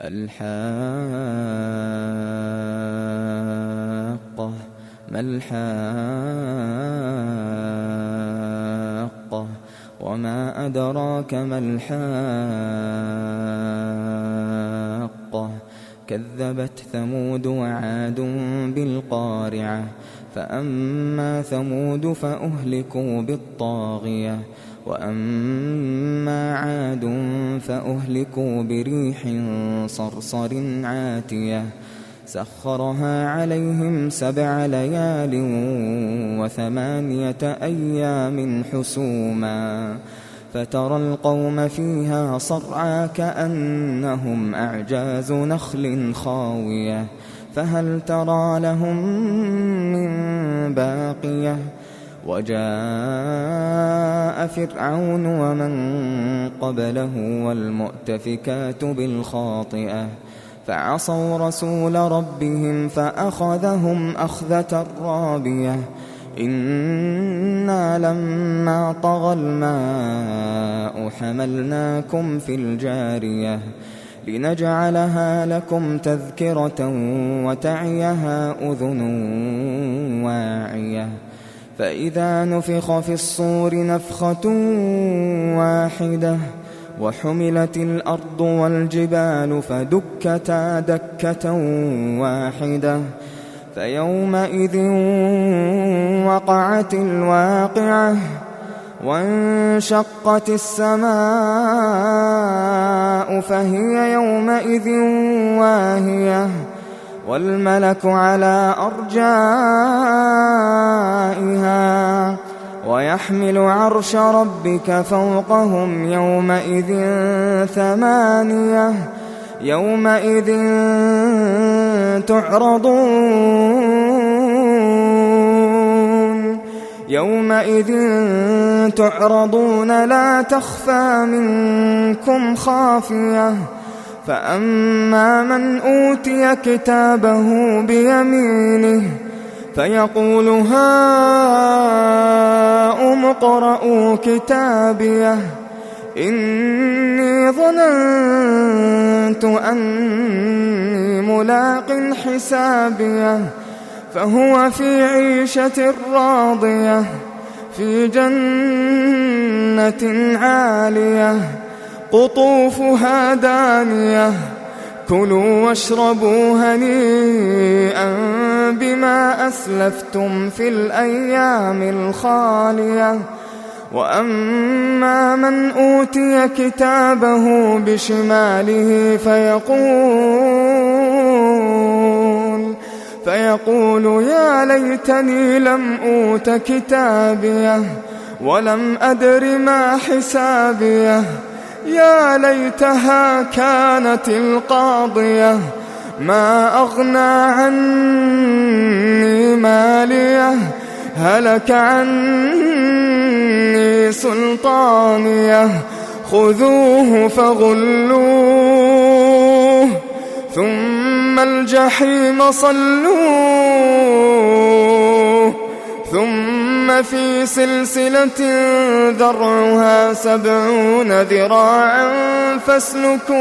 الحاقة ما الحاقة وما أدراك ما الحاقة كذبت ثمود وعاد بالقارعة فأما ثمود فأهلكوا بالطاغية وأما عاد فأهلكوا بريح صرصر عاتية سخرها عليهم 7 ليال و8 أيام حسوما فترى القوم فيها صرعى كأنهم أعجاز نخل خاوية فهل ترى لهم من باقية وجاء فرعون ومن قبله والمؤتفكات بالخاطئة فعصوا رسول ربهم فأخذهم أخذة رابية إنا لما طغى الماء حملناكم في الجارية لنجعلها لكم تذكرة وتعيها أذن واعية فإذا نفخ في الصور نفخة واحدة وحملت الأرض والجبال فدكتا دكة واحدة فيومئذ وقعت الواقعة وانشقت السماء فهي يومئذ واهية والملك على أرجائها ويحمل عرش ربك فوقهم يومئذ 8 يومئذ تعرضون لا تخفى منكم خافية فأما من أوتي كتابه بيمينه فيقول هاؤم اقرءوا كتابيه إني ظننت أني ملاق حسابيه فهو في عيشة راضية في جنة عالية قطوفها دانية كلوا واشربوا هنيئا بما أسلفتم في الأيام الخالية وأما من أوتي كتابه بشماله فيقول يا ليتني لم أوت كتابيه ولم أدر ما حسابيه يا ليتها كانت القاضية ما أغنى عني ماليه هلك عني سلطانيه خذوه فغلوه ثم الجحيم صلوه ثم في سلسلة ذرعها 70 ذراعا فاسلكوه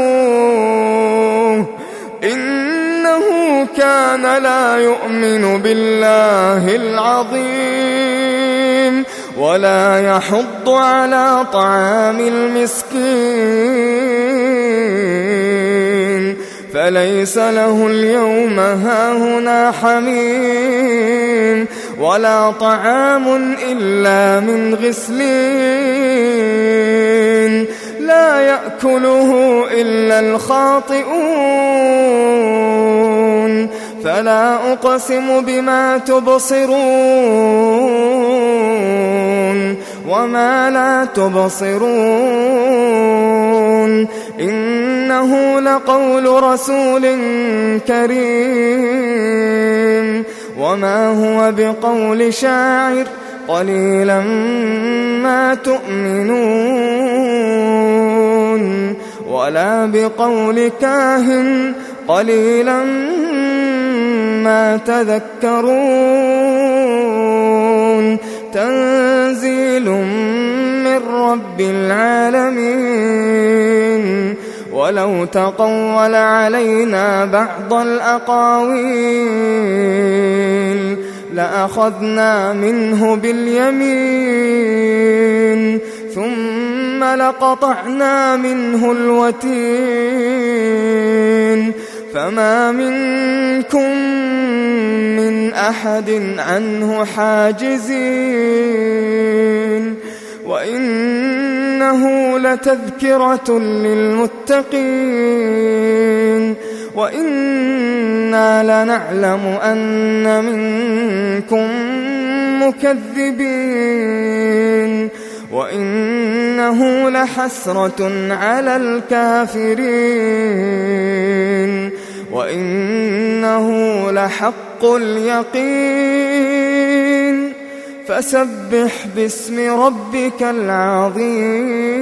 إنه كان لا يؤمن بالله العظيم ولا يحض على طعام المسكين فليس له اليوم هاهنا حميم ولا طعام إلا من غسلين لا يأكله إلا الخاطئون فلا أقسم بما تبصرون وما لا تبصرون إنه لقول رسول كريم وما هو بقول شاعر قليلا ما تؤمنون ولا بقول كاهن قليلا ما تذكرون تنزيل من رب العالمين ولو تقول علينا بعض الأقاويل لأخذنا منه باليمين ثم لقطعنا منه الوتين فما منكم من أحد عنه حاجزين وإنه لتذكرة للمتقين وإنا لنعلم أن منكم مكذبين وإنه لحسرة على الكافرين وإنه لحق اليقين فسبح باسم ربك العظيم.